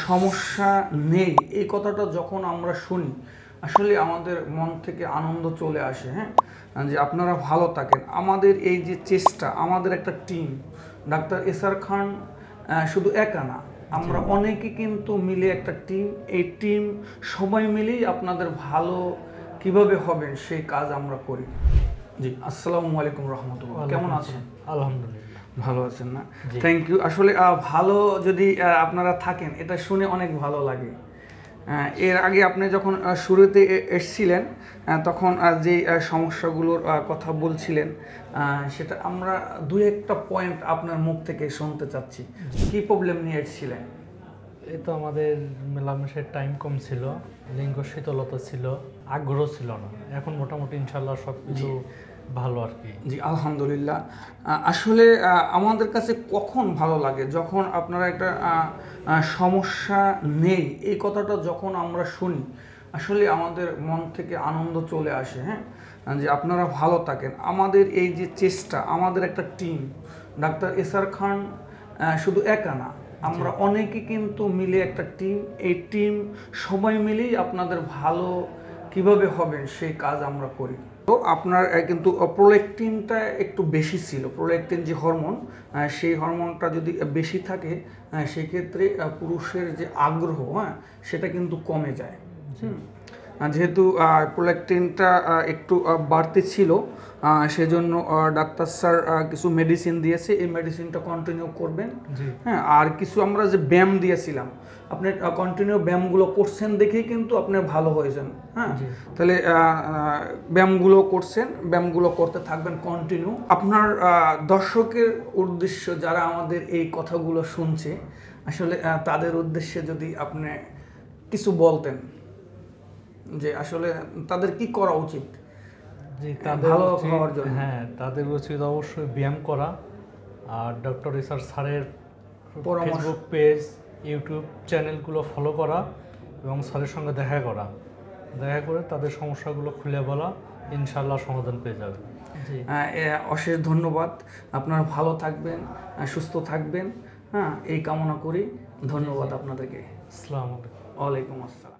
সমস্যা নেই এই কথাটা যখন আমরা শুনি আসলে আমাদের মন থেকে আনন্দ চলে আসে। হ্যাঁ, যে আপনারা ভালো থাকেন। আমাদের এই যে চেষ্টা, আমাদের একটা টিম, ডাক্তার এসআর খান শুধু একা না, আমরা অনেকে কিন্তু মিলে একটা টিম। এই টিম সবাই মিলেই আপনাদের ভালো কিভাবে হবেন সেই কাজ আমরা করি। জি, আসসালামু আলাইকুম রহমতুল্লাহ। কেমন আছেন? আলহামদুলিল্লাহ ভালো আছেন না? Thank you. আসলে ভালো যদি আপনারা থাকেন এটা শুনে অনেক ভালো লাগে। এর আগে আপনি যখন শুরুতে এসছিলেন তখন যে সমস্যাগুলোর কথা বলছিলেন সেটা আমরা দুই একটা পয়েন্ট আপনার মুখ থেকে শুনতে চাচ্ছি। কি প্রবলেম নিয়ে এসছিলেন? এই তো আমাদের মেলামেশার টাইম কম ছিল, লিঙ্গ শীতলতা ছিল, আগ্রহ ছিল না। এখন মোটামুটি ইনশাল্লাহ সব কিছু ভালো আর কি। জি, আলহামদুলিল্লাহ। আসলে আমাদের কাছে কখন ভালো লাগে যখন আপনারা একটা সমস্যা নেই এই কথাটা যখন আমরা শুনি আসলে আমাদের মন থেকে আনন্দ চলে আসে। হ্যাঁ, যে আপনারা ভালো থাকেন। আমাদের এই যে চেষ্টা, আমাদের একটা টিম, ডাক্তার এসআর খান শুধু একা না, আমরা অনেকে কিন্তু মিলে একটা টিম। এই টিম সবাই মিলেই আপনাদের ভালো কিভাবে হবেন সেই কাজ আমরা করি। তো আপনার কিন্তু প্রোল্যাক্টিনটা একটু বেশি ছিল। প্রোল্যাক্টিন যে হরমোন, সেই হরমোনটা যদি বেশি থাকে সেক্ষেত্রে পুরুষের যে আগ্রহ সেটা কিন্তু কমে যায়। যেহেতু প্রোল্যাক্টিনটা একটু বাড়তি ছিল সেজন্য ডাক্তার স্যার কিছু মেডিসিন দিয়েছে। এই মেডিসিনটা কন্টিনিউ করবেন। হ্যাঁ, আর কিছু আমরা যে ব্যায়াম দিয়েছিলাম, আপনি কন্টিনিউ ব্যায়ামগুলো করছেন দেখেই কিন্তু আপনি ভালো হয়েছেন। হ্যাঁ, তাহলে ব্যায়ামগুলো করছেন, ব্যায়ামগুলো করতে থাকবেন কন্টিনিউ। আপনার দর্শকের উদ্দেশ্য যারা আমাদের এই কথাগুলো শুনছে আসলে তাদের উদ্দেশ্যে যদি আপনি কিছু বলতেন যে আসলে তাদের কি করা উচিত জি, তাদের ভালো হওয়ার জন্য? হ্যাঁ, তাদের উচিত অবশ্যই ব্যায়াম করা, আর ডক্টর এসআর স্যারের ফেসবুক পেজ, ইউটিউব চ্যানেলগুলো ফলো করা এবং স্যারের সঙ্গে দেখা করে তাদের সমস্যাগুলো খুলে বলা, ইনশাল্লাহ সমাধান পেয়ে যাবে। জি, অশেষ ধন্যবাদ। আপনারা ভালো থাকবেন, সুস্থ থাকবেন। হ্যাঁ, এই কামনা করি। ধন্যবাদ আপনাদেরকে। আসসালামু আলাইকুম। ওয়ালাইকুম আসসালাম।